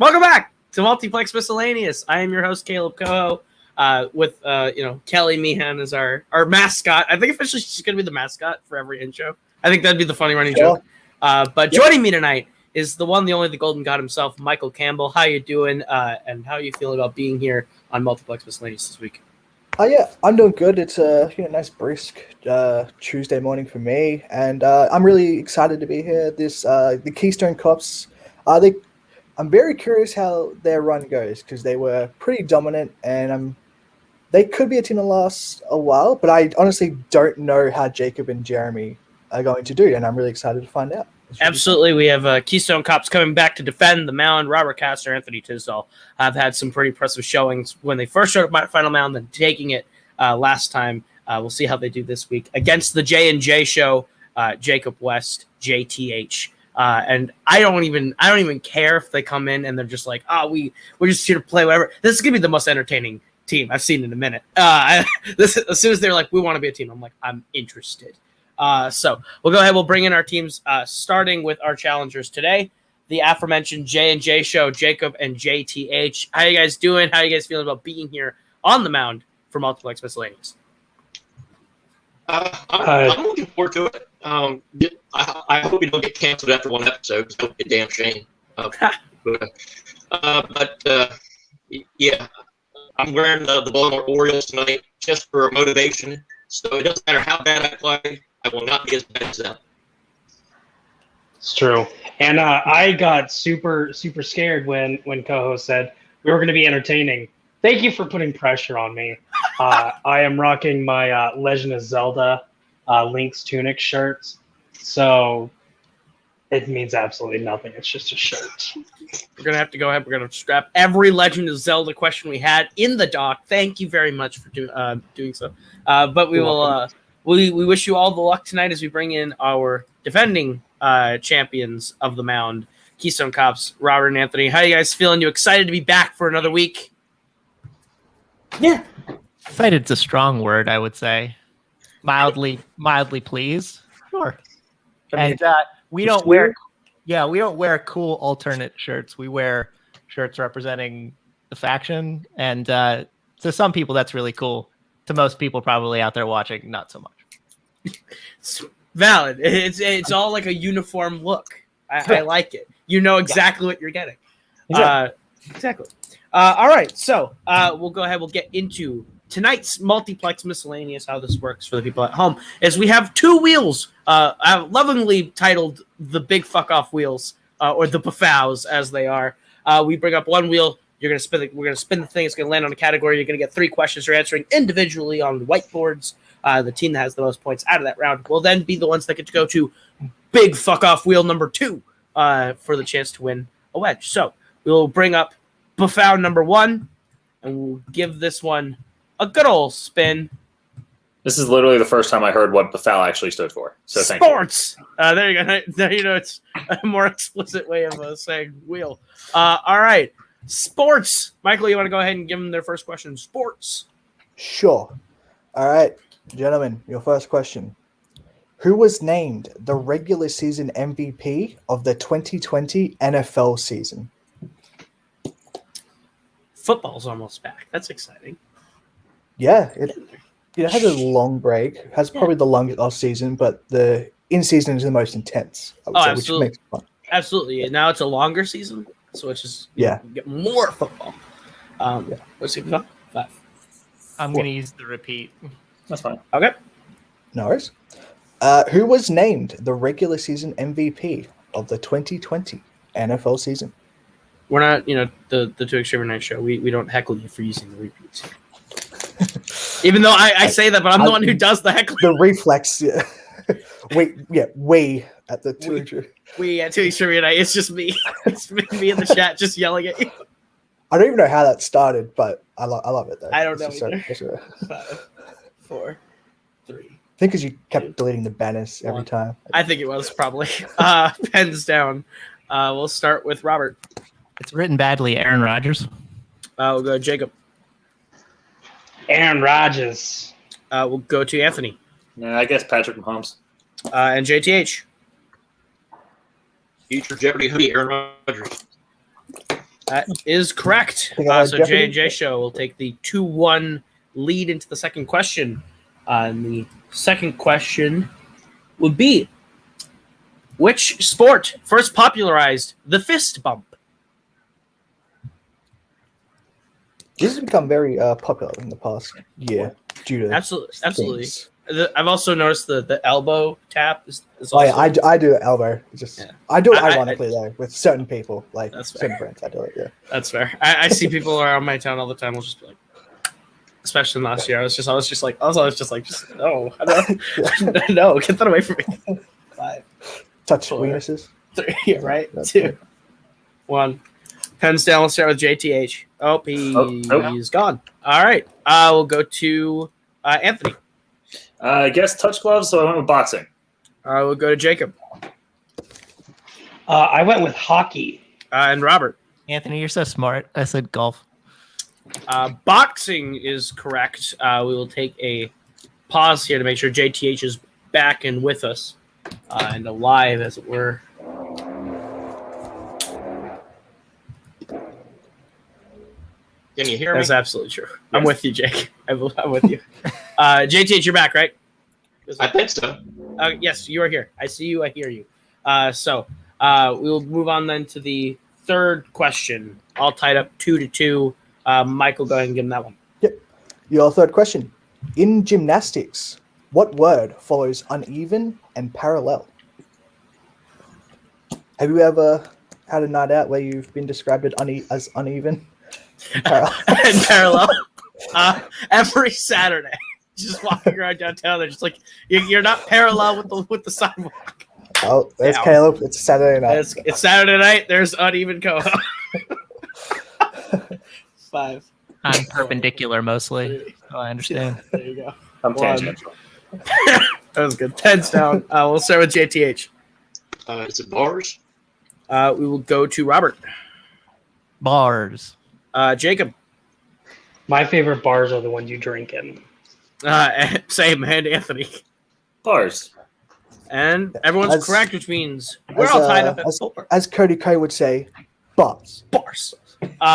Welcome back to Multiplex Miscellaneous. I am your host, Kaleb Koho, with Kelly Meehan as our mascot. I think officially she's going to be the mascot for every intro. I think that'd be the funny running joke. But joining me tonight is the one, the only, the Golden God himself, Michael Campbell. How you doing? And how are you feeling about being here on Multiplex Miscellaneous this week? Yeah, I'm doing good. It's a nice brisk Tuesday morning for me, and I'm really excited to be here. The Keystone Cops, I'm very curious how their run goes because they were pretty dominant, and they could be a team that lasts a while, but I honestly don't know how Jacob and Jeremy are going to do, and I'm really excited to find out. Absolutely. We have Keystone Cops coming back to defend the mound. Robert Castor, Anthony Tisdall have had some pretty impressive showings when they first showed up at Final Mound, then taking it last time. We'll see how they do this week against the J&J show, Jacob West, JTH. And I don't even care if they come in and they're just like, we're just here to play whatever. This is going to be the most entertaining team I've seen in a minute. As soon as they're like, we want to be a team, I'm like, I'm interested. So we'll go ahead. We'll bring in our teams, starting with our challengers today. The aforementioned J&J show, Jacob and JTH. How you guys doing? How you guys feeling about being here on the mound for Multiplex Miscellaneous? I'm looking forward to it. I hope we don't get canceled after one episode because that would be a damn shame. Yeah, I'm wearing the Baltimore Orioles tonight just for motivation. So it doesn't matter how bad I play, I will not be as bad as them. It's true. And I got super scared when Koho said we were going to be entertaining. Thank you for putting pressure on me. I am rocking my Legend of Zelda Link's Tunic shirts. So it means absolutely nothing. It's just a shirt. We're going to have to go ahead. We're going to strap every Legend of Zelda question we had in the doc. Thank you very much for doing so. But we will. We wish you all the luck tonight as we bring in our defending champions of the mound, Keystone Cops, Robert and Anthony. How are you guys feeling? You excited to be back for another week? Yeah. Excited's a strong word, I would say. Mildly pleased. Sure. And we don't wear cool alternate shirts. We wear shirts representing the faction, and to some people that's really cool. To most people probably out there watching, not so much. It's valid. It's all like a uniform look. I like it. You know exactly what you're getting. Exactly. All right, so we'll go ahead. We'll get into tonight's Multiplex Miscellaneous. How this works for the people at home is we have two wheels, lovingly titled the Big Fuck Off Wheels, or the Bafows as they are. We bring up one wheel. You're gonna spin. We're gonna spin the thing. It's gonna land on a category. You're gonna get 3 questions. You're answering individually on the whiteboards. The team that has the most points out of that round will then be the ones that get to go to Big Fuck Off Wheel number 2 for the chance to win a wedge. So we'll bring up Bafow number 1, and we'll give this one a good old spin. This is literally the first time I heard what Bafow actually stood for. So thank you. Sports. There you go. There you know it's a more explicit way of saying wheel. All right. Sports. Michael, you want to go ahead and give them their first question? Sports. Sure. All right, gentlemen, your first question. Who was named the regular season MVP of the 2020 NFL season? Football's almost back. That's exciting. Yeah, it had a long break. Has probably the longest off season, but the in season is the most intense. I would say, absolutely. Which makes it fun. Absolutely. Now it's a longer season, so it's just you get more football. What's it about? 5. I'm going to use the repeat. That's fine. Okay. No worries. Who was named the regular season MVP of the 2020 NFL season? We're not, the Two Extreme Night show. We don't heckle you for using the repeats. Even though I say that, but I'm the one who does the heckling. The reflex. Yeah. We at the Two Extreme. We at Two Extreme Night. It's just me. It's me in the chat just yelling at you. I don't even know how that started, but I love it though. I don't know either. 5, 4, 3. I think because you kept deleting the banners every time. I think it was probably. Pens down. We'll start with Robert. It's written badly. Aaron Rodgers. We'll go Jacob. Aaron Rodgers. We'll go to Anthony. Yeah, I guess Patrick Mahomes. And JTH. Future Jeopardy hoodie, Aaron Rodgers. That is correct. Think I So Jeopardy? J&J Show will take the 2-1 lead into the second question. And the second question would be, which sport first popularized the fist bump? This has become very popular in the past year due to Absolutely. things. I've also noticed the elbow tap is Oh also. yeah, I do elbow. It's just Yeah. I do it I- ironically though with certain people, like That's certain fair. friends. I do it. Yeah. That's fair. I see people around my town all the time. Will just be like, especially last year, I was just like, no, no, get that away from me. 5, Touch Sure. weaknesses. 3, yeah, right? That's 2, good. 1. Pens down. We'll start with JTH. Oh, he's gone. All right. We'll go to Anthony. I guess touch gloves, so I went with boxing. We'll go to Jacob I went with hockey. and Robert. Anthony, you're so smart. I said golf. Boxing is correct. We will take a pause here to make sure JTH is back and with us and alive, as it were. Can you hear me? That's absolutely true. I'm Yes. with you, Jake. I'm with you. JTH, you're back, right? I think so. Yes, you are here. I see you. I hear you. So we will move on then to the third question. All tied up 2-2. Michael, go ahead and give him that one. Your third question: in gymnastics, what word follows uneven and parallel? Have you ever had a night out where you've been described as uneven? And parallel? In parallel, every Saturday, just walking around downtown, they're just like, you're not parallel with the sidewalk. Oh, there's Down. Caleb. It's Saturday night. It's Saturday night. There's uneven Koho. 5. I'm perpendicular mostly. So I understand. There you go. I'm One. tangential. That was good. 10's down. We'll start with JTH. Is it bars? We will go to Robert. Bars. Jacob. My favorite bars are the ones you drink in. Same. And Anthony. Bars. And everyone's As- correct, which means we're as, all tied up at as- 4. As Cody Koho would say, bars. Bars.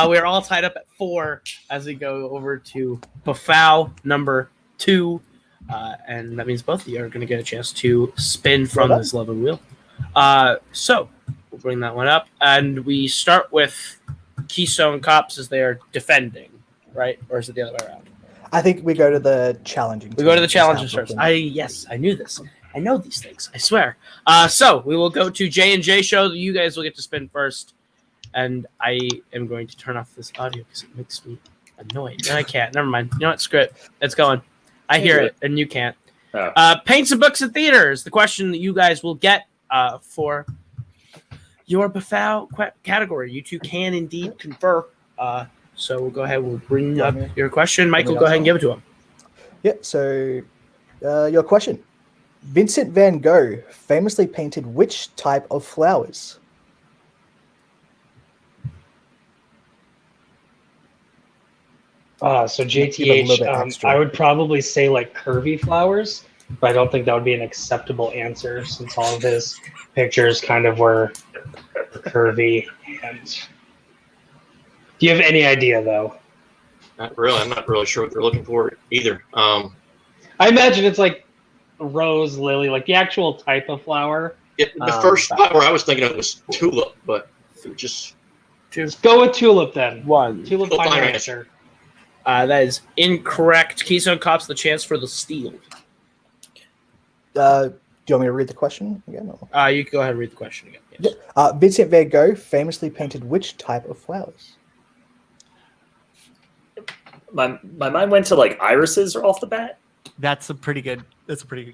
We're all tied up at 4 as we go over to Bafau number 2. And that means both of you are going to get a chance to spin from Well this level wheel. So we'll bring that one up. And we start with Keystone Cops as they are defending, right? Or is it the other way around? I think we go to the challenging. We go to the team. challenges Sounds first. like I knew this. I know these things. I swear. So we will go to J&J Show. You guys will get to spin first. And I am going to turn off this audio because it makes me annoyed. No, I can't. Never mind. You know what? Screw it. It's going. I hear it, and you can't. Oh. Paints and books and theaters. The question that you guys will get for your Bafau category. You two can indeed confer. So we'll go ahead. We'll bring up your question. Michael, go ahead and give it to him. Yeah, so your question. Vincent van Gogh famously painted which type of flowers? So Give it a little JTH, bit extra. I would probably say like curvy flowers, but I don't think that would be an acceptable answer since all of his pictures kind of were curvy. And do you have any idea though? Not really. I'm not really sure what they're looking for either. I imagine it's like rose, lily, like the actual type of flower. The first flower I was thinking of was tulip, but just Let's go with tulip then. 1. Tulip, Tulip, final final answer. That is incorrect. Keystone Cops the chance for the steal. Do you want me to read the question again? Or? You can go ahead and read the question again. Yes. Vincent van Gogh famously painted which type of flowers? My mind went to like irises off the bat. That's a pretty good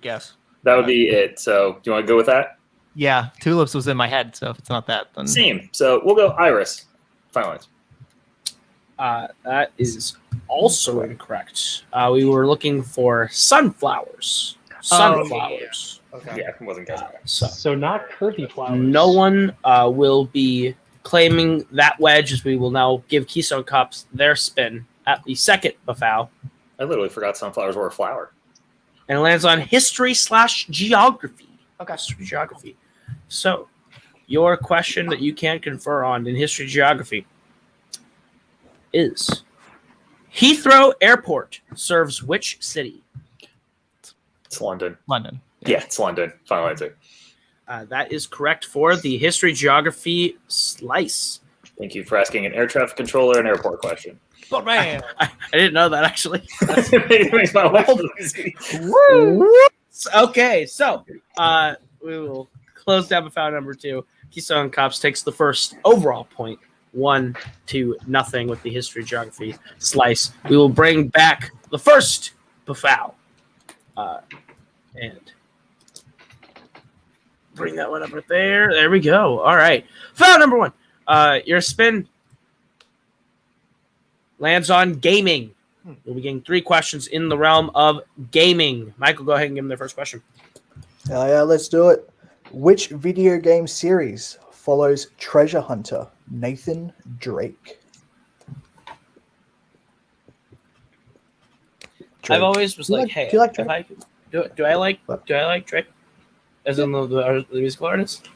guess. That would be it. So do you want to go with that? Yeah, tulips was in my head, so if it's not that, then Same. So we'll go iris. Final answer. That is also incorrect. We were looking for sunflowers. Sunflowers. Okay. Yeah, I wasn't guessing. So not curvy flowers. No one will be claiming that wedge as we will now give Keystone Cops their spin at the second Bafau. I literally forgot sunflowers were a flower. And it lands on history/geography. Okay. History geography. So, your question that you can confer on in history geography. is Heathrow Airport serves which city? It's London. London. Yeah, it's London. Final answer. That is correct for the history geography slice. Thank you for asking an air traffic controller an airport question. Boatman. I didn't know that actually. It makes my life easy. Okay, so we will close down with foul number 2. Keystone Cops takes the first overall point, 1-0 with the history geography slice. We will bring back the first foul, and bring that one up right there. There we go. All right, foul number 1. Your spin lands on gaming. We'll be getting 3 questions in the realm of gaming. Michael, go ahead and give him the first question. Hell yeah, let's do it. Which video game series follows treasure hunter Nathan Drake? I've always was Do you like, like- hey, do you like if I do I like What? Drake, as in the musical artist?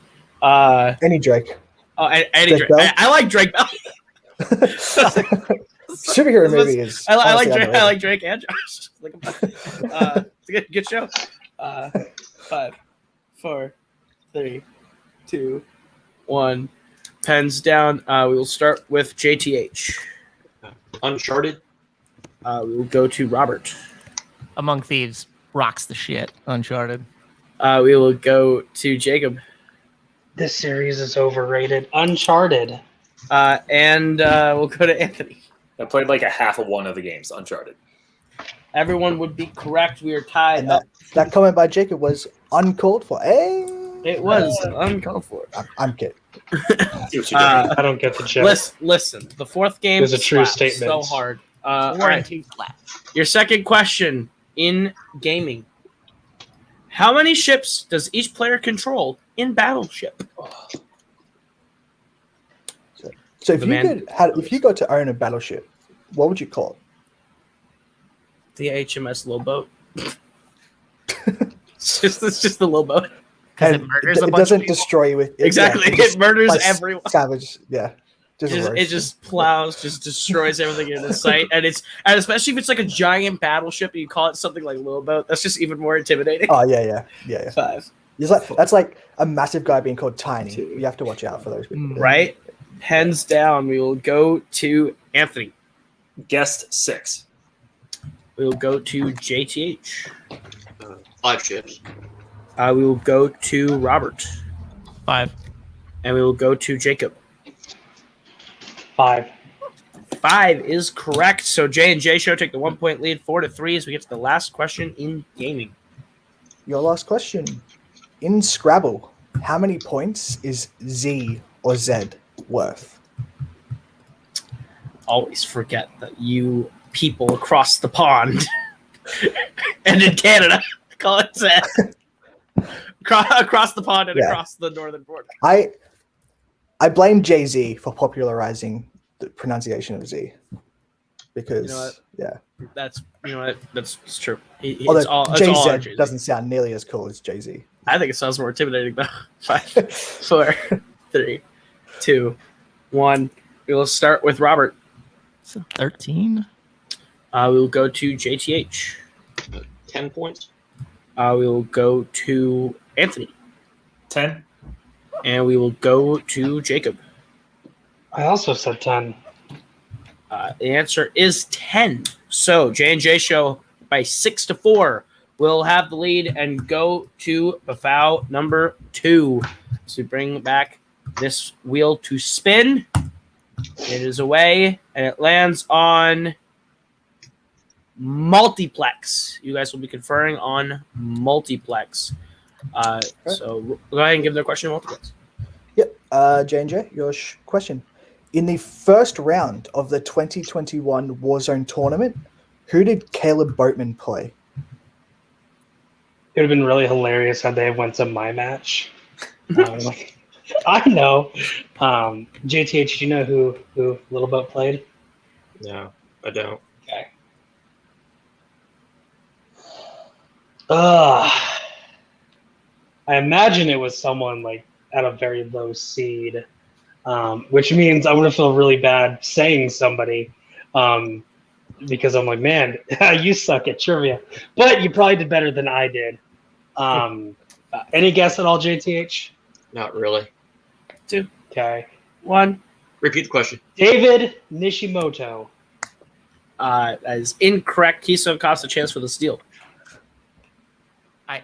Any Drake. Eddie Drake. Bell? I like Drake Bell. Superhero movie is. I like honestly Drake. I underrated. like Drake and Josh. It's a good show. 5, 4, 3, 2, 1. Pens down. We will start with JTH. Uncharted. We will go to Robert. Among Thieves rocks the shit. Uncharted. We will go to Jacob. This series is overrated. Uncharted. And we'll go to Anthony. I played like a half of one of the games, Uncharted. Everyone would be correct. We are tied And up. that comment by Jacob was uncalled for. Hey, It was uncalled for. I'm kidding. See what you did. I don't get the joke. Listen. The fourth game It was a true slapped statement. so hard. 4 All and right. 2 flat. Your second question in gaming. How many ships does each player control in Battleship? So if The you man- if you got to own a battleship, what would you call it? The HMS Little Boat. it's just the little boat. Because And it murders a it bunch of doesn't people. destroy you with Exactly. just It murders by everyone. Savage, yeah. Just It roast. just plows, just destroys everything in its sight, and especially if it's like a giant battleship and you call it something like Little Boat, that's just even more intimidating. Oh yeah. 5, It's like that's like a massive guy being called tiny. 2. You have to watch out for those people. Right? Pens down. We will go to Anthony. Guessed 6. We will go to JTH. 5 ships. We will go to Robert, 5. and we will go to Jacob. 5. 5 is correct. So J&J Show take the 1-point lead, 4-3 as we get to the last question in gaming. Your last question. In Scrabble, how many points is Z or Z worth? Always forget that you people across the pond and in Canada call it Z. Across the pond and Yeah. across the northern border. I blame Jay-Z for popularizing the pronunciation of Z. Because You know what? yeah. That's it's true. Although It's all Jay-Z on Jay-Z. doesn't sound nearly as cool as Jay-Z. I think it sounds more intimidating though. 5, 4, 3, 2, 1. We will start with Robert. Is it 13? We will go to JTH. 10 points. We will go to Anthony. 10. And we will go to Jacob. I also said 10. The answer is 10. So J&J Show by 6-4 will have the lead and go to foul number 2. So bring back this wheel to spin. It is away and it lands on Multiplex. You guys will be conferring on Multiplex. So go ahead and give their question to Multiplex. Yep. J&J, your question. In the first round of the 2021 Warzone tournament, who did Kaleb Boatman play? It would have been really hilarious had they went to my match. I know. JTH, do you know who Little Boat played? No, I don't. Okay. I imagine it was someone like at a very low seed, which means I'm gonna feel really bad saying somebody. because I'm like, man, you suck at trivia, but you probably did better than I did. Any guess at all, JTH? Not really. 2, Okay. 1. Repeat the question. David Nishimoto. That is incorrect. Keystone costs a chance for the steal. I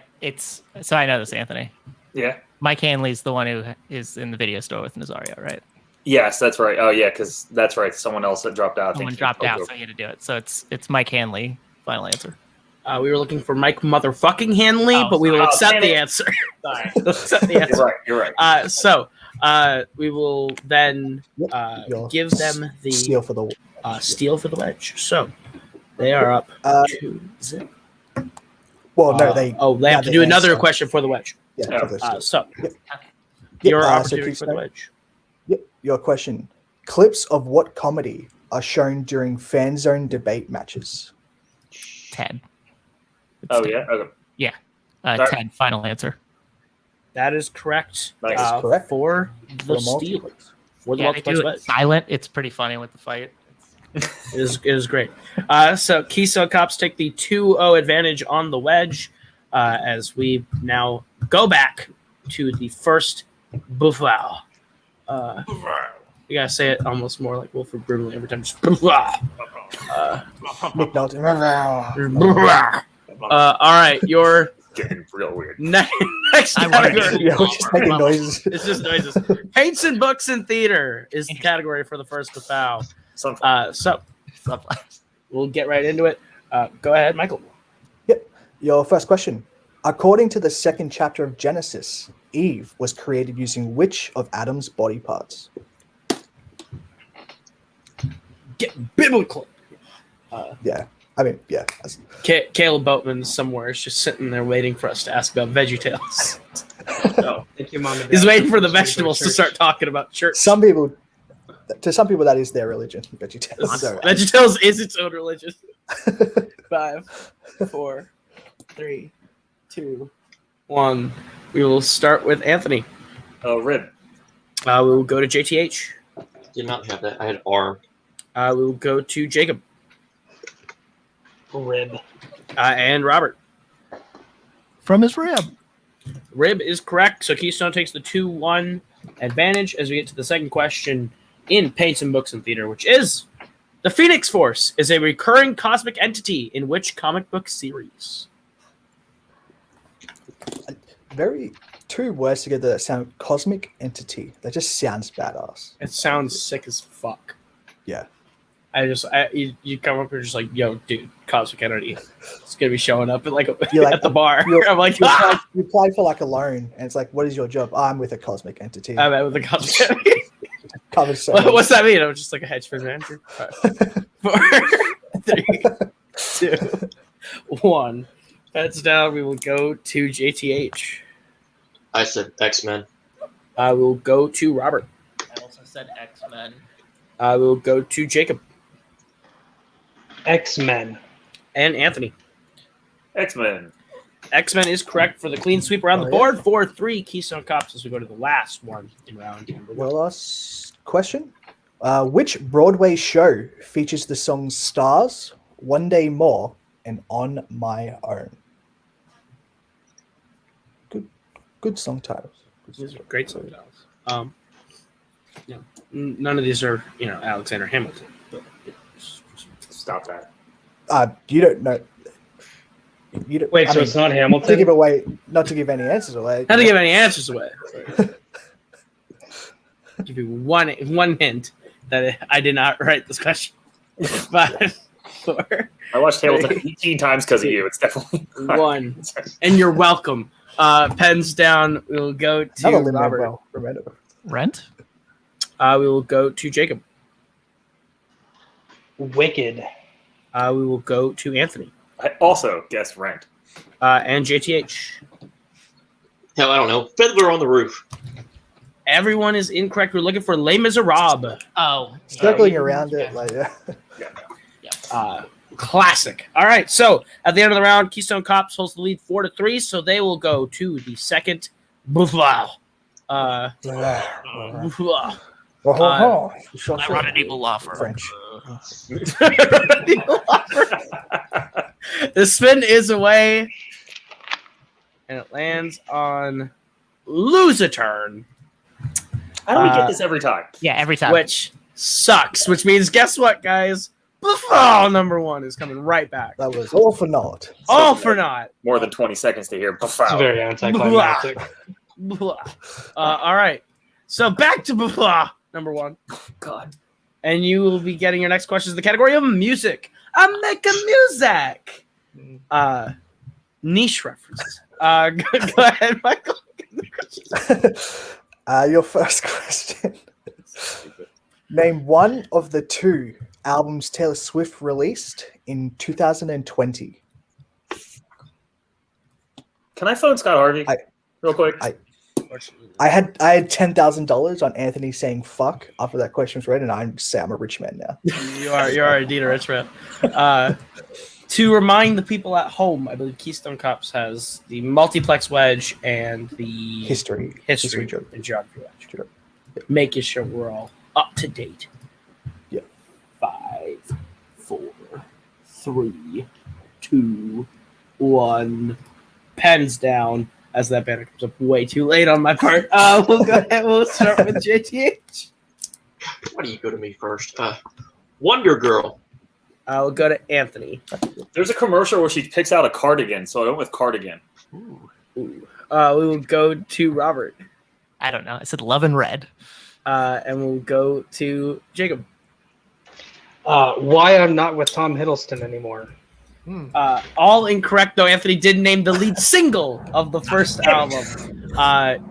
know this, Anthony. Yeah. Mike Hanley's the one who is in the video store with Nazario, right? Yes, that's right. Oh, yeah, because that's right. Someone else that dropped out. I Someone think. dropped out, so he had to do it. So it's Mike Hanley. Final answer. We were looking for Mike motherfucking Hanley, but we will accept the answer. Sorry. We'll accept the answer. You're right. So we will then give them the Steal for the steal for the wedge. So they are up 2-0. well, no, they they have to do another question for the wedge. Yeah, for the steal. So your so opportunity for the Keystone, wedge. Yep, your question. Clips of what comedy are shown during FANZONE debate matches? 10. Oh, yeah? Okay. 10. Final answer. That is correct. Nice. That's correct. For the For steal. multiplex. For the Yeah, they multiplex do it wedge. silent. It's pretty funny with the fight. It is great. So Keystone Cops take the 2-0 advantage on the wedge as we now go back to the first buffalo. You gotta say it almost more like Wilford Brimley every time. Just Nick Dalton. all right, your Getting real weird. next I wanted category. Yeah, we're just making noises. It's just noises. Paints and books and theater is the category for the first buffalo. So we'll get right into it. Go ahead, Michael. Yep. Your first question. According to the second chapter of Genesis, Eve was created using which of Adam's body parts? Get biblical. Yeah. I mean, yeah. Kaleb Boatman somewhere is just sitting there waiting for us to ask about VeggieTales. Oh, thank you, Mom and Dad. He's waiting for the Church. vegetables to start talking about church. To some people, that is their religion. VeggieTales. So, VeggieTales is its own religion. 5, 4, 3, 2, 1. We will start with Anthony. Oh, rib. We will go to JTH. Did not have that. I had arm. We will go to Jacob. Rib. And Robert. From his rib. Rib is correct. So Keystone takes the 2-1 advantage as we get to the second question in Paints and Books and Theater, which is the Phoenix Force is a recurring cosmic entity in which comic book series? very two words together that sound cosmic entity. That just sounds badass. It sounds sick as fuck. Yeah. You come up and just like, yo, dude, cosmic entity. It's gonna be showing up at like at the bar. I'm like, you apply for like a loan, and it's like, what is your job? I'm with a cosmic entity. I'm with a cosmic entity. Covers so What's that mean? I'm just like a hedge fund manager. 5, 4, 3, 2, 1. Heads down. We will go to JTH. I said X-Men. I will go to Robert. I also said X-Men. I will go to Jacob. X-Men. And Anthony. X-Men. X-Men is correct for the clean sweep around the board. 4-3 Keystone Cops as we go to the last one in round number 1. Your last question. Which Broadway show features the songs Stars, One Day More, and On My Own? Good song titles. These are great song titles. None of these are, Alexander Hamilton. But, Stop that. You don't know. You don't, Wait, I so mean, it's not to Hamilton? give away, not to give any answers away. Not to give any answers away. Give you one hint that I did not write this question. 5, 4, I watched Hamilton 18 times because of you. It's definitely 1. And you're welcome. Pens down. We'll go to Another Robert. Rent? We will go to Jacob. Wicked. We will go to Anthony. I also guessed Rent. And JTH. Hell, I don't know. Fiddler on the Roof. Everyone is incorrect. We're looking for Les Miserables. Oh. Circling around it, like Classic. All right. So at the end of the round, Keystone Cops holds the lead 4-3. So they will go to the second buffalo. Sure, I run an evil law firm. French. The spin is away, and it lands on lose a turn, How do we get this every time? Yeah, every time. which sucks. Which means, guess what, guys? Buffalo number 1 is coming right back. That was all for naught. All for naught. More than 20 seconds to hear. It's very anticlimactic. All right. So back to Buffalo number 1. God. And you will be getting your next question in the category of music. I'm making music. Niche references. Go ahead, Michael. Your first question. Name one of the 2 albums Taylor Swift released in 2020. Can I phone Scott Harvey real quick? I had $10,000 on Anthony saying fuck after that question was read, and I'm a rich man now. You are indeed a rich man. To remind the people at home, I believe Keystone Cups has the multiplex wedge and the History and geography. geography wedge. Sure. Making sure we're all up to date. Yeah. 5, 4, 3, 2, 1. Pens down. As that banner comes up way too late on my part. We'll go ahead. We'll start with JTH. Why do you go to me first? Wonder Girl. We'll go to Anthony. There's a commercial where she picks out a cardigan, so I went with cardigan. Ooh. We will go to Robert. I don't know. I said Love and Red. And we'll go to Jacob. Why I'm not with Tom Hiddleston anymore. All incorrect, though. Anthony did name the lead single of the first album.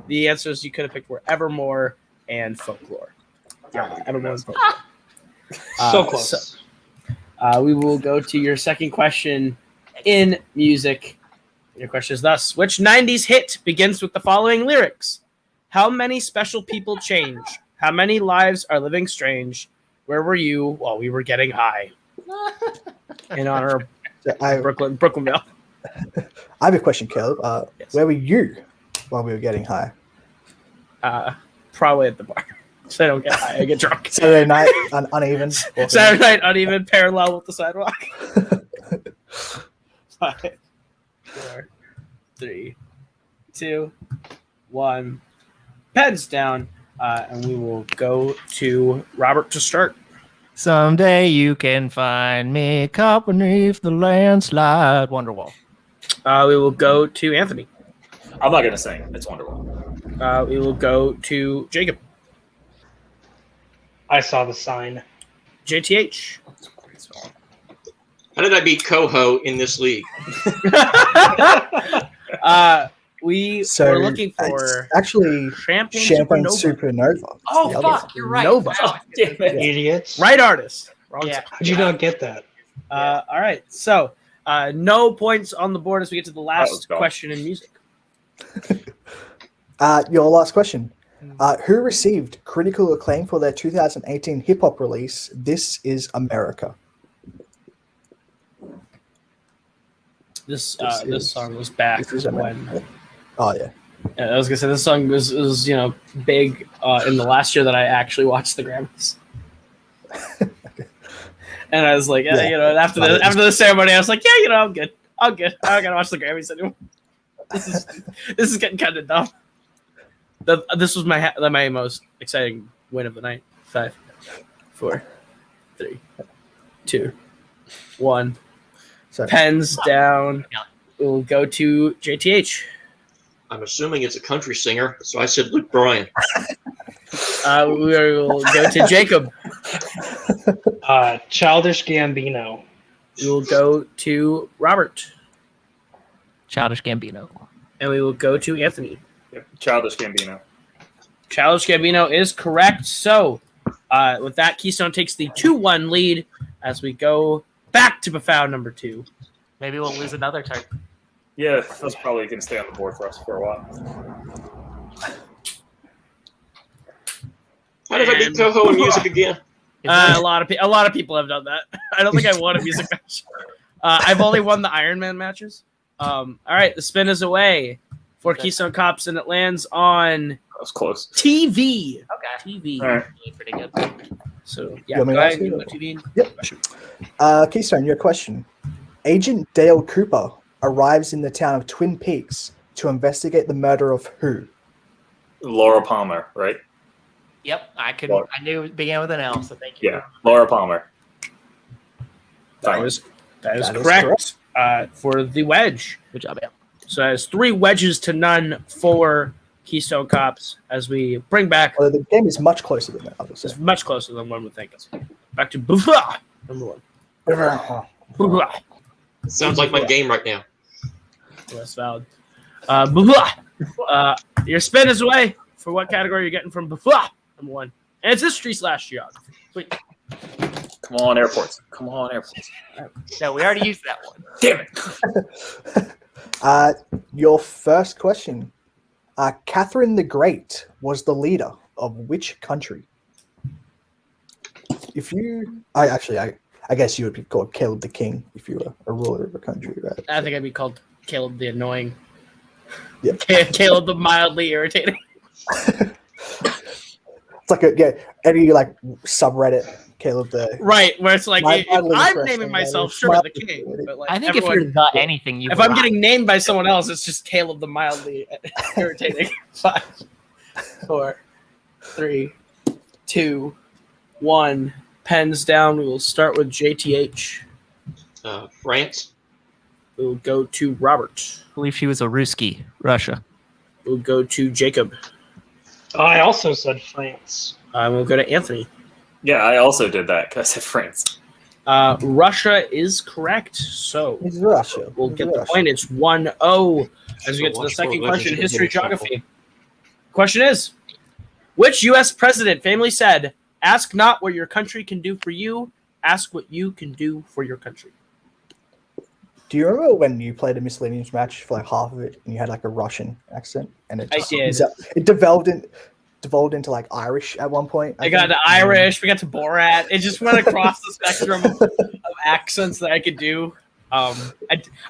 The answers you could have picked were Evermore and Folklore. Evermore and Folklore. So close. We will go to your second question in music. Your question is thus: which 90s hit begins with the following lyrics? How many special people change? How many lives are living strange? Where were you while we were getting high? In honor of Brooklynville. I have a question, Kaleb. Yes. Where were you while we were getting high? Probably at the bar. So I don't get high. I get drunk. Saturday night, uneven. Saturday night, uneven, parallel with the sidewalk. 5, 4, 3, 2, 1. Pens down. And we will go to Robert to start. Someday you can find me caught beneath the landslide. Wonderwall. We will go to Anthony. I'm not going to sing. It's Wonderwall. We will go to Jacob. I saw the sign. JTH. How did I beat Koho in this league? We So were looking for it's actually Champagne Champagne Supernova. Supernova. Oh, The fuck. other- You're right. Nova. Oh, damn it. Idiots. Right artist. Wrong Yeah. song. How'd you not get that? All right. So no points on the board as we get to the last was dumb. question in music. Your last question. Who received critical acclaim for their 2018 hip hop release, This Is America? This This song was back This Is when America. Oh, yeah. I was gonna say this song was big in the last year that I actually watched the Grammys. And I was like, Yeah. after the ceremony, I was like, yeah, I'm good. I don't gotta watch the Grammys anymore. This is getting kind of dumb. This was my most exciting win of the night. 5, 4, 3, 2, 1. So, Pens down. We'll go to JTH. I'm assuming it's a country singer, so I said Luke Bryan. We will go to Jacob. Childish Gambino. We will go to Robert. Childish Gambino. And we will go to Anthony. Yep. Childish Gambino. Childish Gambino is correct. So, with that, Keystone takes the 2-1 lead as we go back to Bafau number 2. Maybe we'll lose another turn. Yeah, that's probably going to stay on the board for us for a while. How did I beat Koho in music again? A lot of people have done that. I don't think I won a music match. I've only won the Iron Man matches. All right, the spin is away for Keystone Cops, and it lands on was close. TV. Okay. TV. All right. Pretty good. So, You yeah, want me go to ahead ask and you? give TV. Yep. Keystone, your question. Agent Dale Cooper arrives in the town of Twin Peaks to investigate the murder of who? Laura Palmer, right? Yep, I Laura. knew it began with an L, so thank you. Yeah, Laura Palmer. That Fine. is That is correct. For the wedge. Good job, yeah. So it's 3 wedges to none for Keystone Cops as we bring back. Well, the game is much closer than that, I would say. It's much closer than one would think. Back to Buffa, number 1. Buffa. Sounds like my game right now. That's valid. Buffa. Your spin is away for what category you're getting from Buffa, number 1. And it's history/geography. Wait. Come on, airports. Come on, airports. No, we already used that one. Damn it. Your first question. Catherine the Great was the leader of which country? If you... I guess you would be called Caleb the King if you were a ruler of a country, right? I think I'd be called Caleb the Annoying. Yep. Caleb the Mildly Irritating. It's like any like subreddit, Caleb the... Right, where it's like, if Mildly I'm interesting, naming myself, yeah. sure, the King. But like I think everyone, if you're the anything, you if I'm getting named by someone else, it's just Caleb the Mildly Irritating. 5, 4, 3, 2, 1. Pens down. We will start with JTH. France. We will go to Robert. I believe she was a Ruski, Russia. We'll go to Jacob. I also said France. We'll go to Anthony. Yeah, I also did that because I said France. Russia is correct. So It's Russia. we'll It's get the Russia. point. It's 1-0 as we get to the Watch second for question, legends. history geography. Question is, which U.S. president famously said, "Ask not what your country can do for you, ask what you can do for your country"? Do you remember when you played a miscellaneous match for like half of it and you had like a Russian accent and it I just, did. it devolved into like Irish at one point? I got to Irish, we got to Borat. It just went across the spectrum of accents that I could do. I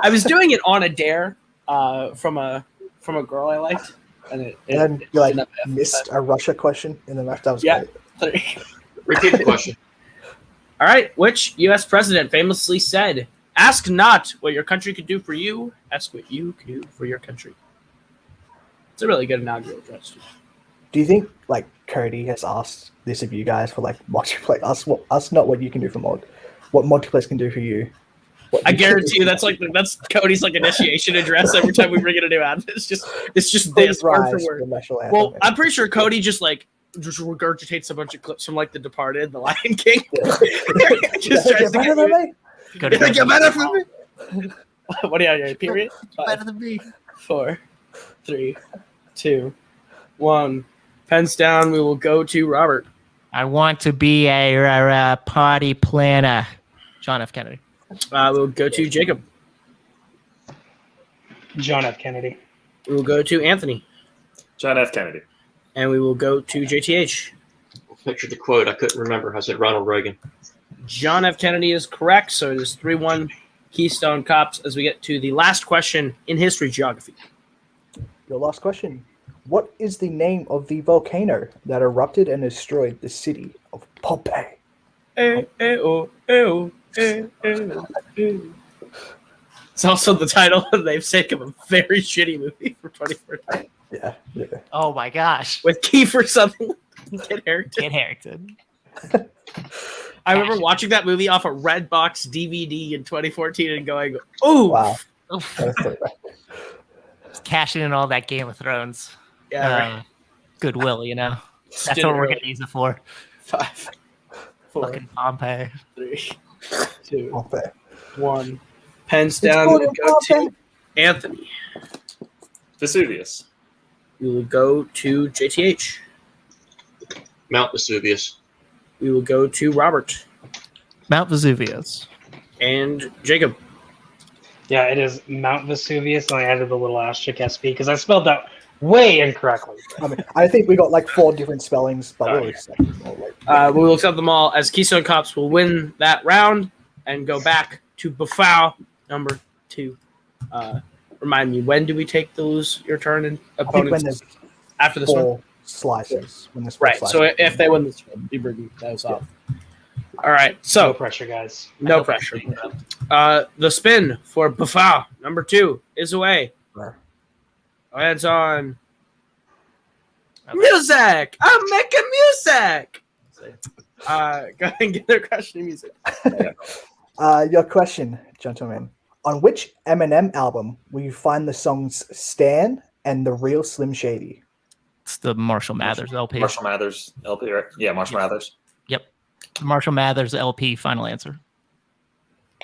was doing it on a dare from a girl I liked, and And then you like ended up after missed a Russia question in the match. That was Yeah. great. Repeat the question. All right, which U.S. president famously said, "Ask not what your country could do for you, ask what you can do for your country"? It's a really good inaugural address. Do you think like Cody has asked this of you guys for like multiplayer? Us not what you can do for mod, what Multiplex can do for you. I guarantee you that's Cody's like initiation address every time we bring in a new ad. It's just this word for word. Well, I'm pretty sure Cody just regurgitates a bunch of clips from like The Departed, The Lion King. Just tries to get you. Go to Get better for me. What do you have? Period. better than me. 4, 3, 2, 1. Pens down. We will go to Robert. I want to be a party planner. John F. Kennedy. We'll go to Jacob. John F. Kennedy. We will go to Anthony. John F. Kennedy. And we will go to JTH. Picture the quote. I couldn't remember. I said Ronald Reagan. John F. Kennedy is correct. So it is 3-1 Keystone Cops as we get to the last question in history geography. Your last question. What is the name of the volcano that erupted and destroyed the city of Pompeii? It's also the title and namesake of a very shitty movie for 2014 Yeah. Oh my gosh. with Kiefer Sutherland and Kit Harington. Kid Harrington. I remember watching that movie off a Redbox DVD in 2014 and going, "Oh, Wow. Oof. That's pretty bad. Cashing in all that Game of Thrones. yeah, right." Goodwill, you know. That's Didn't what we're really- going to use it for. 5, 4, Fucking Pompeii. 3, 2, Pompeii. 1. Pens down. We will go to Anthony. Vesuvius. We will go to JTH. Mount Vesuvius. We will go to Robert Mount Vesuvius. and Jacob. Yeah, it is Mount Vesuvius, and I added the little asterisk SP because I spelled that way incorrectly. I mean, I think we got like 4 different spellings, but we'll accept them all, like, We will accept them all as Keystone Cops will win that round and go back to Bufau number 2. Remind me, when do we take your turn and I think when opponents there's after this one? slices. When the Right. slices. So if they win this one, be bringing those off. All right. No So pressure, guys. no pressure. The spin for Buffal, number 2, is away. Hands on. Music. I'm making music. Go ahead and get their question of music. Your question, gentlemen. On which Eminem album will you find the songs Stan and The Real Slim Shady? It's the Marshall Mathers LP. Marshall Mathers LP, right? Yeah, Marshall Mathers. Yep. Marshall Mathers LP. Final answer.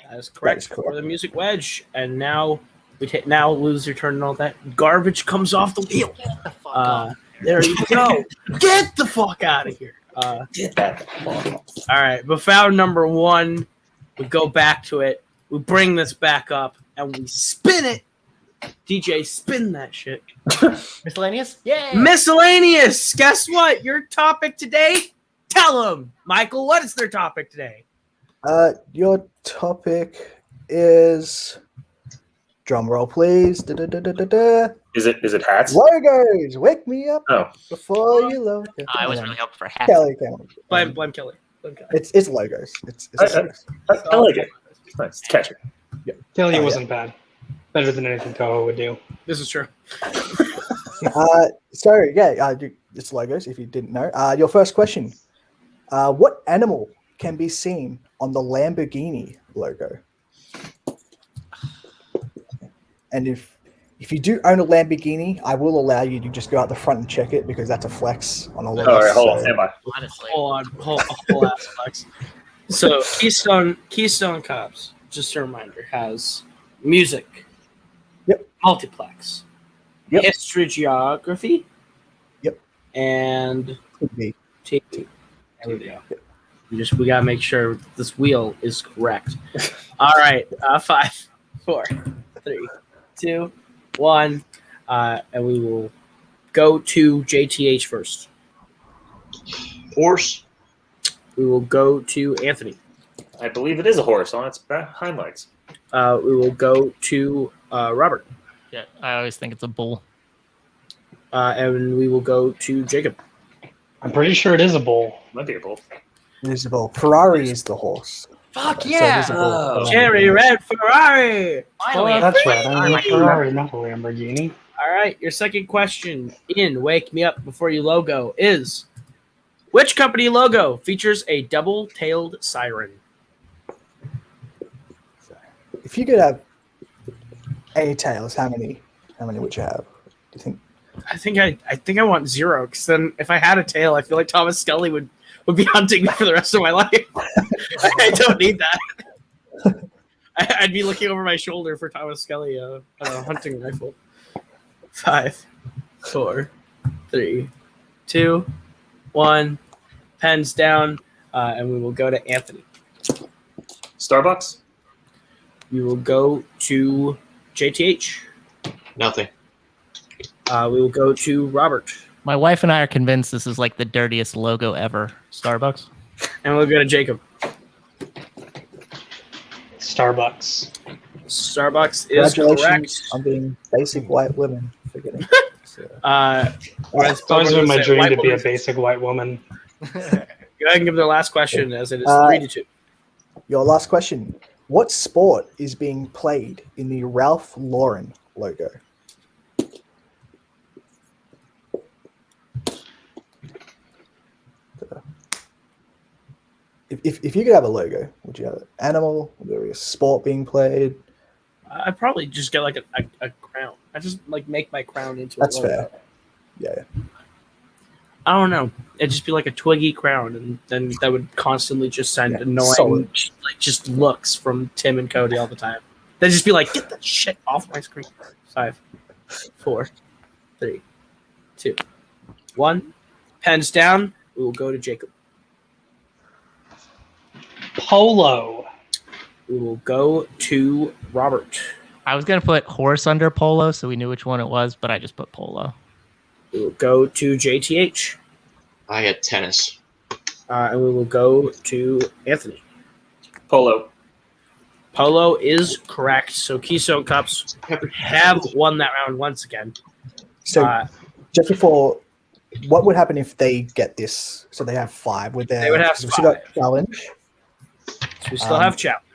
That is correct for the music wedge. And now now lose your turn and all that garbage comes off the wheel. There you go. Get the fuck out of here. Get that. All right, Buffal number 1. We go back to it. We bring this back up and we spin it. DJ, spin that shit. Miscellaneous? Yay! Miscellaneous. Guess what? Your topic today? Tell them, Michael. What is their topic today? Your topic is drum roll, please. Da-da-da-da-da-da. Is it hats? Logos. Wake me up Oh, before you load. I was really hoping for half. Kelly. Blame Kelly. Blame Kelly. It's logos. It's I like it. It's nice. It's catchy. Kelly Oh, wasn't bad. Better than anything Koho would do. This is true. It's logos. If you didn't know, your first question: what animal can be seen on the Lamborghini logo? And if you do own a Lamborghini, I will allow you to just go out the front and check it because that's a flex on a logo. All right, hold on. Stand by. Honestly. Hold ass flex. So Keystone Cops, just a reminder, has music. Yep. Multiplex. Yep. History, geography. Yep. And Could be. TV. There we go. We gotta make sure this wheel is correct. All right. 5, 4, 3, 2, 1. And we will go to JTH first. Horse. We will go to Anthony. I believe it is a horse on its hind legs. We will go to Robert. Yeah, I always think it's a bull. And we will go to Jacob. I'm pretty sure it is a bull. Might be a bull. Visible. Ferrari is the horse. Fuck So yeah! visible. Cherry Red Ferrari. Finally, That's right. I'm a Ferrari, not a Lamborghini. All right. Your second question in Wake Me Up Before You logo is, which company logo features a double-tailed siren? If you could have any tails, how many would you have? Do you think? I think I want 0, because then if I had a tail, I feel like Thomas Skelly would be hunting me for the rest of my life. I don't need that. I'd be looking over my shoulder for Thomas Skelly a hunting rifle. 5, 4, 3, 2, 1. Pens down, and we will go to Anthony. Starbucks? We will go to JTH. Nothing. We will go to Robert. My wife and I are convinced this is like the dirtiest logo ever. Starbucks. And we'll go to Jacob. Starbucks. Starbucks is Congratulations correct. on being basic white women. Forgetting. So, It's always been my dream to be a basic white woman. Go ahead and give their last question, as it is 3-2. your last question: what sport is being played in the Ralph Lauren logo? If you could have a logo, would you have an animal? Would there be a sport being played? I'd probably just get like a crown. I just like make my crown into That's a logo. fair. Yeah. I don't know. It'd just be like a twiggy crown, and then that would constantly just send annoying solid. like just looks from Tim and Cody all the time. They'd just be like, "Get that shit off my screen." 5, 4, 3, 2, 1. Pens down. We will go to Jacob. Polo. We will go to Robert. I was gonna put horse under polo, so we knew which one it was, but I just put polo. We will go to JTH. I had tennis. And we will go to Anthony. Polo. Polo is correct. So Keystone Cups have won that round once again. So just before what would happen if they get this? So they have 5. They would have we still got 5. challenge. So we still have challenge.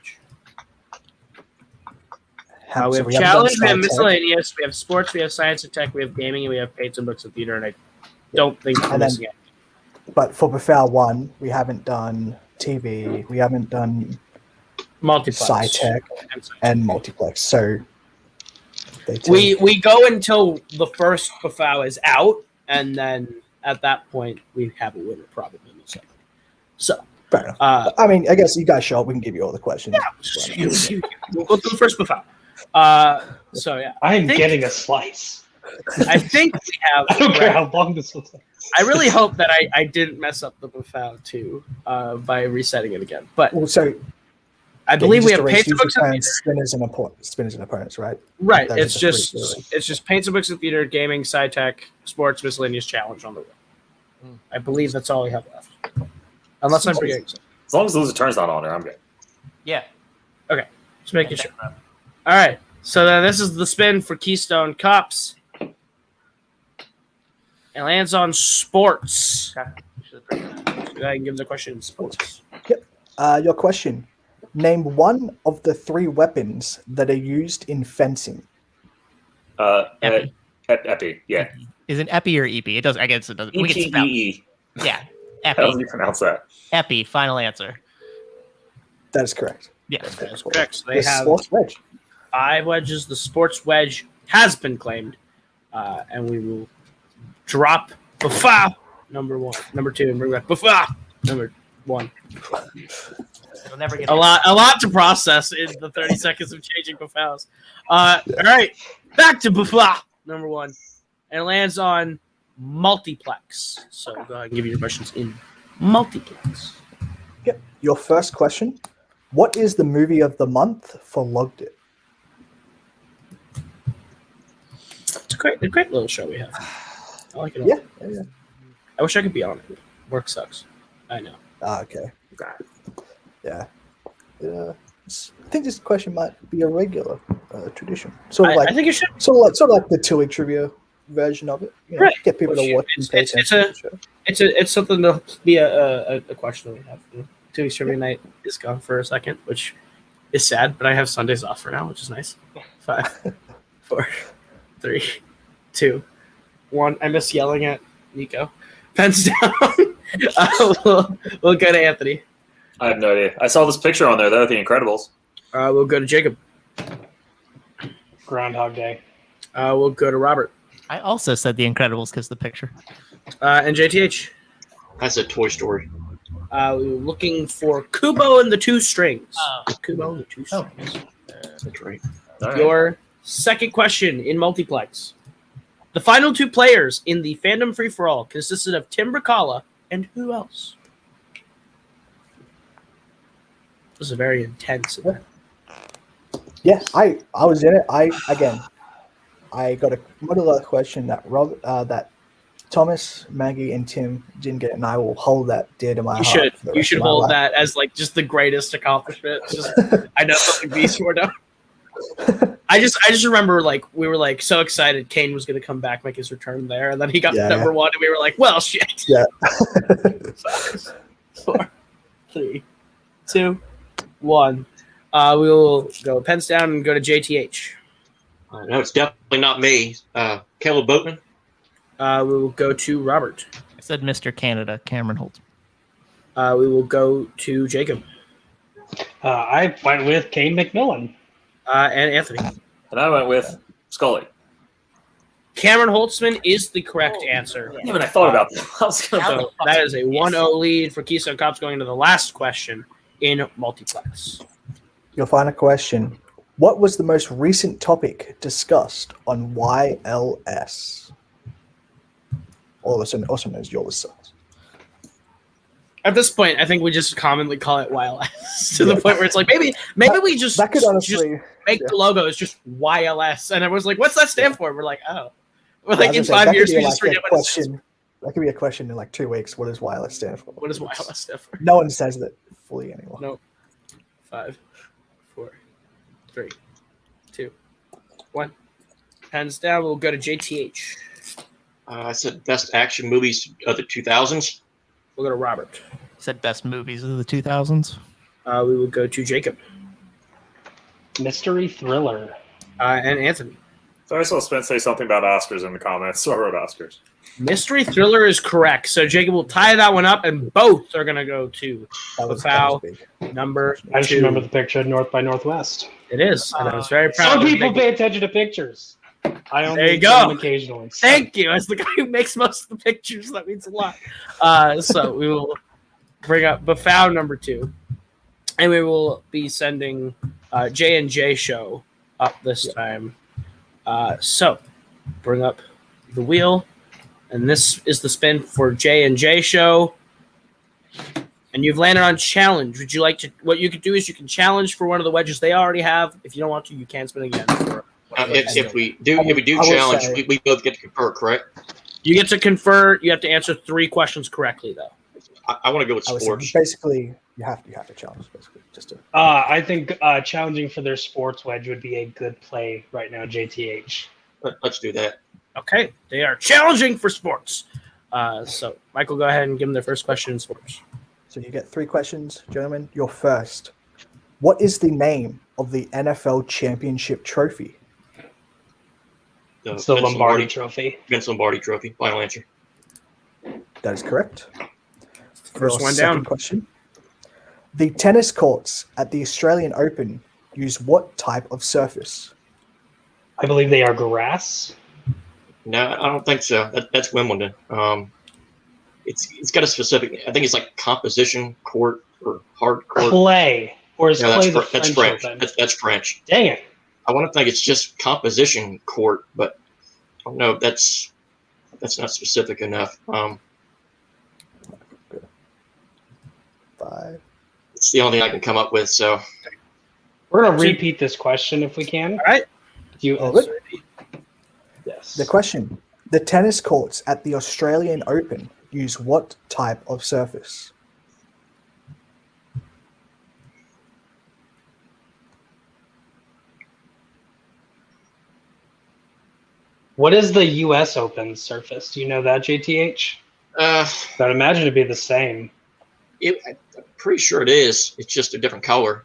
How, We so have we haven't done challenge, we have sci-tech, miscellaneous, we have sports, we have science and tech, we have gaming, and we have paints and books and theater. And I don't think we're And then- missing it. but for Befal 1, we haven't done TV, we haven't done Multiplex. sci-tech and multiplex. So they take, We go until the first Bafao is out, and then at that point we have a winner probably. So fair enough. uh, I mean, I guess you guys show up. We can give you all the questions. we'll go through the first Bafao. So yeah, I am think- getting a slice. I think we have. I don't care how long this will take. I really hope that I didn't mess up the Bafao too by resetting it again. But Well, so I believe we just have erase paints and books and users theater. and spinners and opponents, right? Right. Those It's are the three, just really. it's just paints and books and theater, gaming, sci-tech, sports, miscellaneous challenge on the wheel. I believe that's all we have left. Unless I'm forgetting something. As long as the loser turn's not on there, I'm good. Yeah. Just making sure. All right. So then this is the spin for Keystone Cups. It lands on sports. Go ahead and give the question sports. Your question: name one of the 3 weapons that are used in fencing. Epi. Epi, yeah. Is it Epi or Epi? It does. I guess it doesn't. We can spell. E-P-E-E. Yeah. How do Epi. you pronounce that? Epi. Final answer. That is correct. Yeah. That's correct. So The they have sports wedge. 5 wedges. The sports wedge has been claimed. And we will drop Bafa number 1, number 2, and bring back Bafa number 1. You'll never get A lot to process in the 30 seconds of changing Bafals. All right, back to Bafa number 1, and it lands on multiplex. So go ahead and give you your questions in multiplex. Yep. Your first question: what is the movie of the month for Logged It? It's a great little show we have. I like it. A Yeah. lot. I wish I could be on it. Work sucks. I know. Okay. Yeah. I think this question might be a regular tradition. Sort of I think it should. sort of like the 2-week trivia version of it. You know, Right. get people to Well, watch and pay it's attention to the show. It's something to be a question that we have. 2 weeks trivia night is gone for a second, which is sad. But I have Sundays off for now, which is nice. 5, 4, 3, 2, 1. I miss yelling at Nico. Pens down. We'll go to Anthony. I have no idea. I saw this picture on there, though, The Incredibles. We'll go to Jacob. Groundhog Day. We'll go to Robert. I also said The Incredibles because the picture. And JTH. That's a Toy Story. We were looking for Kubo and the 2 Strings. Kubo and the 2 Oh. Strings. That's right. All right. Your second question in multiplex. The final 2 players in the Fandom free-for-all consisted of Tim Brzakala and who else? This was a very intense event. Yeah, I was in it. I got a modular question that that Thomas, Maggie, and Tim didn't get it, and I will hold that dear to my You heart. should. for the You rest should of my hold life. that as like just the greatest accomplishment. Just, I know something beast for now. I just remember like we were like so excited Kane was gonna come back, make his return there, and then he got Yeah. number 1, and we were like, well, shit. Yeah. 5, 4, 3, 2, 1. We will go pens down and go to JTH. No, it's definitely not me. Kaleb Boatman. We will go to Robert. I said Mr. Canada, Cameron Holt. We will go to Jacob I went with Kane McMillan. and Anthony. And I went with Scully. Cameron Holtzman is the correct answer. Even I thought about that. I was gonna So that is a 1-0 lead for Keystone Cops going into the last question in multiplex. Your final question: what was the most recent topic discussed on YLS? Also known as Your Sons. At this point, I think we just commonly call it YLS to the point where it's like maybe we just That could just honestly. make yeah. the logo is just YLS, and everyone's like, "What's that stand for?" We're like, "Oh." We're I like was in gonna say, 5 that could years be we just like a forget what it stands question. That could be a question in like 2 weeks. What does wireless stand for? for. What does YLS stand for? No one says that fully anymore. No. 5, 4, 3, 2, 1. Hands down. We'll go to JTH. I said best action movies of the 2000s. We'll go to Robert. Said best movies of the 2000s. We will go to Jacob. Mystery thriller. And Anthony. So I saw Spence say something about Oscars in the comments, so I wrote Oscars. Mystery thriller is correct. So Jacob will tie that one up, and both are going to go to That was foul. big. Number I just 2. remember the picture of North by Northwest. It is. And I was very proud Some of people Jacob. pay attention to pictures. I only There you see go. them occasionally. Thank you. As the guy who makes most of the pictures, that means a lot. So we will bring up Bafau number 2, and we will be sending J&J show up this time. So bring up the wheel, and this is the spin for J&J show. And you've landed on challenge. Would you like to? What you could do is you can challenge for one of the wedges they already have. If you don't want to, you can spin again. If we do will challenge, say- we both get to confer, correct? You get to confer. You have to answer 3 questions correctly, though. I want to go with I would say sports. basically you have to challenge basically just to. I think challenging for their sports wedge would be a good play right now, JTH. Let's do that. Okay, they are challenging for sports. So Michael, go ahead and give them their first question in sports. So you get 3 questions, gentlemen. Your first. What is the name of the NFL championship trophy? It's the Vince Lombardi Trophy. Vince Lombardi Trophy. Final answer. That is correct. First Your one second down. question. The tennis courts at the Australian Open use what type of surface? I believe they are grass. No, I don't think so. That's Wimbledon. It's got a specific. I think it's like composition court or hard court. Clay. Or is No, clay that's, the that's French French. Open? That's French. Dang it. I want to think it's just composition court, but I don't know if that's not specific enough. 5. It's the only thing I can come up with. So We're going to repeat this question if we can. All right. You, All good. Yes. The question. The tennis courts at the Australian Open use what type of surface? What is the U.S. Open surface? Do you know that, JTH? I'd imagine it'd be the same. I'm pretty sure it is. It's just a different color.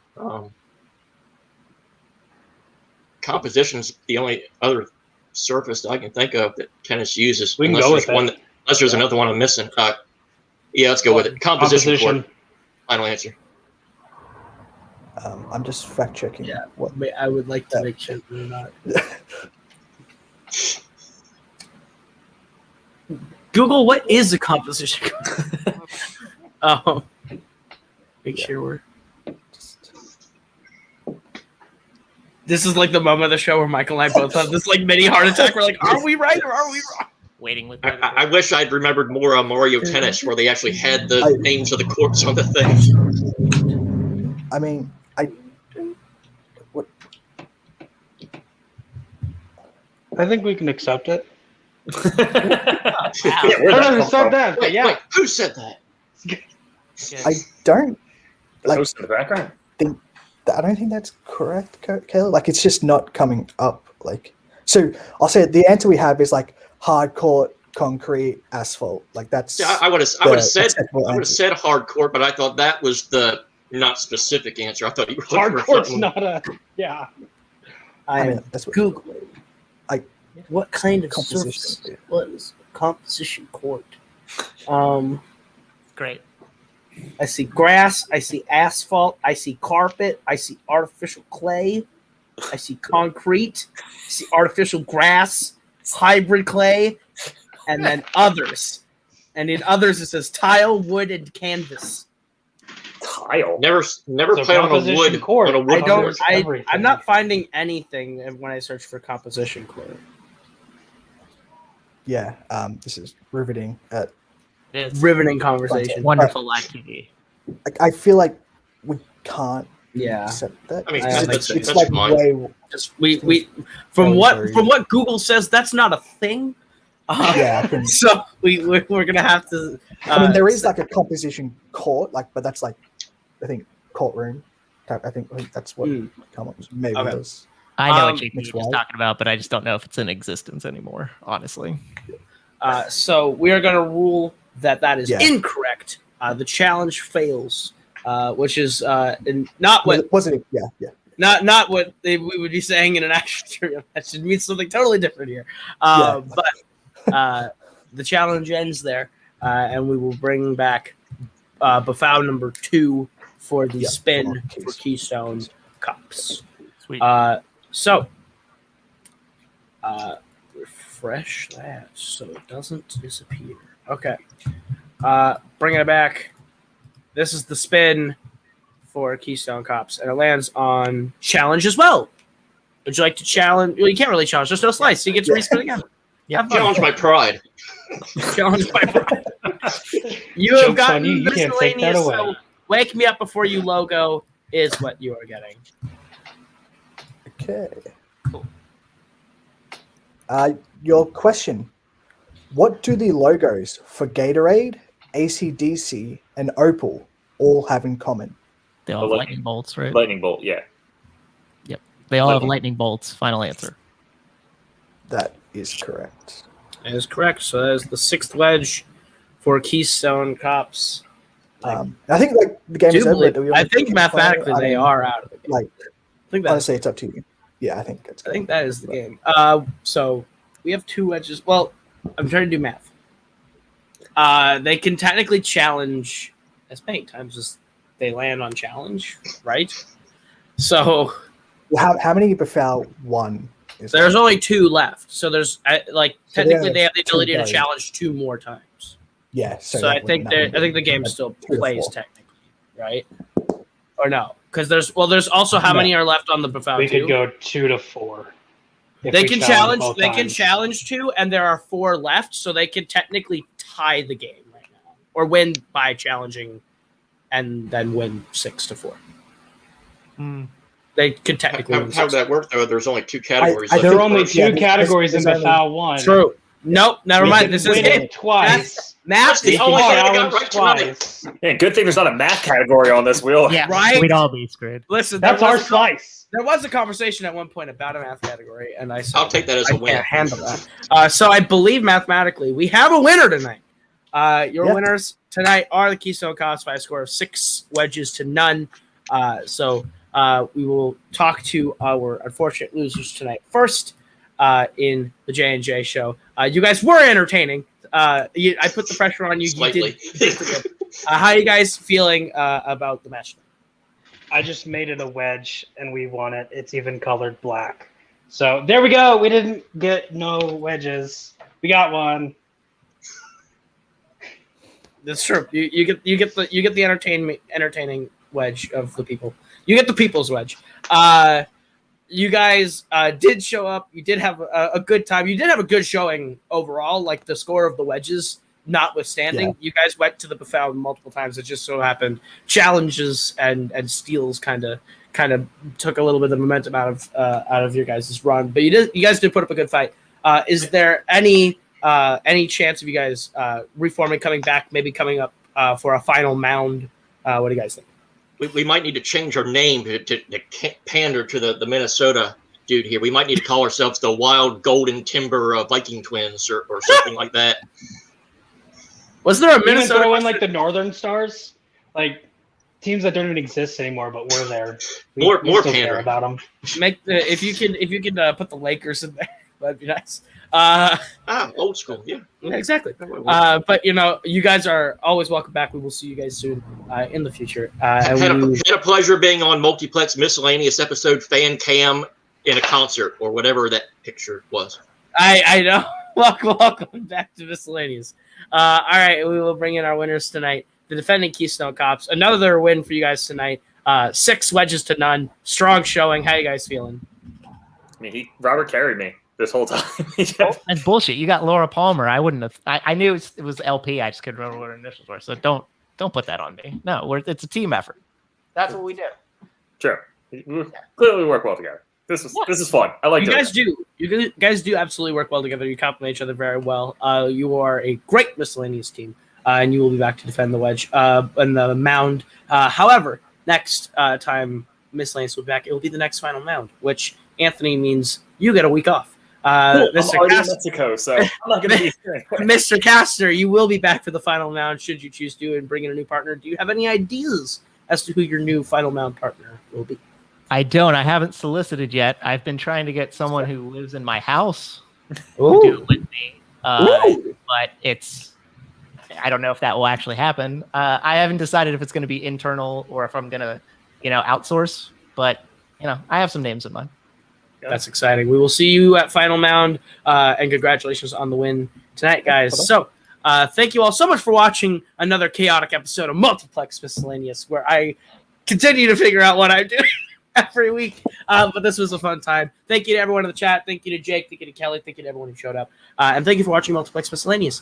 Composition's the only other surface that I can think of that tennis uses. We can unless go there's with one it. unless there's another one I'm missing. Yeah, let's go with it. Composition court. Final answer. I'm just fact checking. Yeah. What? I would like to make sure they're not. Google, what is a composition? Make sure we're. This is like the moment of the show where Michael and I both have this like mini heart attack. We're like, are we right or are we wrong? Waiting with. I wish I'd remembered more Mario Tennis, where they actually had the names of the courts on the thing. I mean, what? I think we can accept it. Yeah, I where'd that never come said from? that, but Wait, yeah. wait, who said that? I don't. Like, Host in the background. I don't think that's correct, Caleb. Like, it's just not coming up. Like, so I'll say the answer we have is like hard court, concrete, asphalt. Like that's. Yeah, I would have said acceptable answer. hard court, but I thought that was the not specific answer. I thought you were Hard looking for court's something. not a. Yeah. I I mean, that's what. Googling. What kind of Composition. surface was composition court? Great. I see grass. I see asphalt. I see carpet. I see artificial clay. I see concrete. I see artificial grass, hybrid clay, and then others. And in others, it says tile, wood, and canvas. Tile. Never So played on a composition wood. court. On a wood I don't. court. Everything. I'm not finding anything when I search for composition court. Yeah. This is riveting. It is Riveting conversation. wonderful live TV. I feel like we can't Yeah. accept that. I mean, that's it's like like fine. way. Just we from what Google says, that's not a thing. Yeah. I can- So we're gonna have to. I mean, there is like a composition court, like, but that's like, I think courtroom. I think that's what come up. Maybe Okay. it is. I know Um, what JP Mixed is white. talking about, but I just don't know if it's in existence anymore. Honestly, So we are going to rule that is Yeah. incorrect. The challenge fails, which is not what Wasn't it? Yeah. not what we would be saying in an action trivia match. It means something totally different here. Yeah. But the challenge ends there, and we will bring back Bafau number 2 for the spin for Keystone Cups. Sweet. So refresh that so it doesn't disappear. Okay. Bringing it back. This is the spin for Keystone Cops, and it lands on challenge as well. Would you like to challenge? Well, you can't really challenge. There's no slice, so you get to respin again. Yeah. Challenge my pride. Challenge my pride. You have Joke's gotten on you can't take that miscellaneous. away. So Wake Me Up Before You logo is what you are getting. Okay. Cool. Your question. What do the logos for Gatorade, AC/DC, and Opal all have in common? They all have The lightning bolts, right? Lightning bolt, yeah. They all have lightning. lightning bolts. Final answer. That is correct. That is correct. So that is the 6th wedge for Keystone Cops. I think like the game is over. Do we I want think to mathematically I they mean, are out of the game. Like, I think that's honestly, it's up to you. Yeah, I think it's. I think that is the game. So we have 2 wedges. Well, I'm trying to do math. They can technically challenge as many times as they land on challenge, right? So How many Bafau won? Is there's that? only 2 left. So there's So technically they they have the have 2 ability to goes. challenge 2 more times. Yeah. So I think the game That's still 2 to plays 4. technically, right? Or no? Because there's also how No. many are left on the Bafau We 2? could go 2 to 4. if They we can challenge. both They can times. challenge 2, and there are 4 left, so they could technically tie the game right now, or win by challenging, and then win 6 to 4. They could technically. win How would 6. that work though? There's only 2 categories. I left. There think- are only yeah, 2 categories in there's only- Bafau 1. True. Nope. Never We mind. can This is win it. twice. Math That's the is only hard. thing I got Challenge right tonight. twice. Yeah, good thing there's not a math category on this wheel. Yeah, Right? We'd all be screwed. Listen, That's our slice. There was a conversation at one point about a math category, and I said, I'll take that as a I win. can't handle that. So I believe mathematically we have a winner tonight. Your Yeah. winners tonight are the Keystone Cops by a score of 6 wedges to none. So we will talk to our unfortunate losers tonight first in the J&J show. You guys were entertaining. I put the pressure on you. Slightly. You did pretty good. How are you guys feeling about the match? I just made it a wedge, and we won it. It's even colored black. So there we go. We didn't get no wedges. We got one. That's true. You get the entertaining wedge of the people. You get the people's wedge. You guys did show up. You did have a good time. You did have a good showing overall. Like the score of the wedges, notwithstanding, you guys went to the Bafau multiple times. It just so happened challenges and steals kind of took a little bit of momentum out of your guys' run. But you guys did put up a good fight. Is there any chance of you guys reforming, coming back, maybe coming up for a final mound? What do you guys think? We might need to change our name to pander to the Minnesota dude here. We might need to call ourselves the Wild Golden Timber Viking Twins or something like that. Was there a We even Minnesota throw in like the Northern Stars, like teams that don't even exist anymore, but we're there. We More still care pandering. about them. if you can put the Lakers in there, that'd be nice. Old school, yeah. Yeah, exactly. But you guys are always welcome back. We will see you guys soon in the future. Had a pleasure being on Multiplex Miscellaneous episode Fan Cam in a concert or whatever that picture was. I know. Welcome back to Miscellaneous. All right, we will bring in our winners tonight. The defending Keystone Cops. Another win for you guys tonight. 6 wedges to none. Strong showing. How you guys feeling? I mean, Robert carried me this whole time. That's bullshit. You got Laura Palmer. I wouldn't have. I knew it was LP. I just couldn't remember what her initials were. So don't put that on me. No, it's a team effort. That's what we do. Sure. Clearly, we work well together. This is fun. I like You doing guys it. do. You guys do absolutely work well together. You complement each other very well. You are a great Miscellaneous team, and you will be back to defend the wedge and the mound. However, next time Miscellaneous will be back, it will be the next final mound, which Anthony means you get a week off. Cool. Mr. I'm already in Castor, Mexico, so I'm not going to be here anyway. Mr. Castor, you will be back for the final round should you choose to and bring in a new partner. Do you have any ideas as to who your new final round partner will be? I don't. I haven't solicited yet. I've been trying to get someone who lives in my house to do Ooh. it with me. Ooh. But I don't know if that will actually happen. I haven't decided if it's going to be internal or if I'm going to, outsource. But, I have some names in mind. That's exciting. We will see you at Final Mound, and congratulations on the win tonight, guys. So, thank you all so much for watching another chaotic episode of Multiplex Miscellaneous, where I continue to figure out what I'm doing every week. But this was a fun time. Thank you to everyone in the chat. Thank you to Jake. Thank you to Kelly. Thank you to everyone who showed up. And thank you for watching Multiplex Miscellaneous.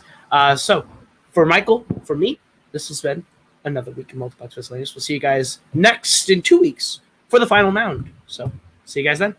So, for Michael, for me, this has been another week of Multiplex Miscellaneous. We'll see you guys next in 2 weeks for the Final Mound. So, see you guys then.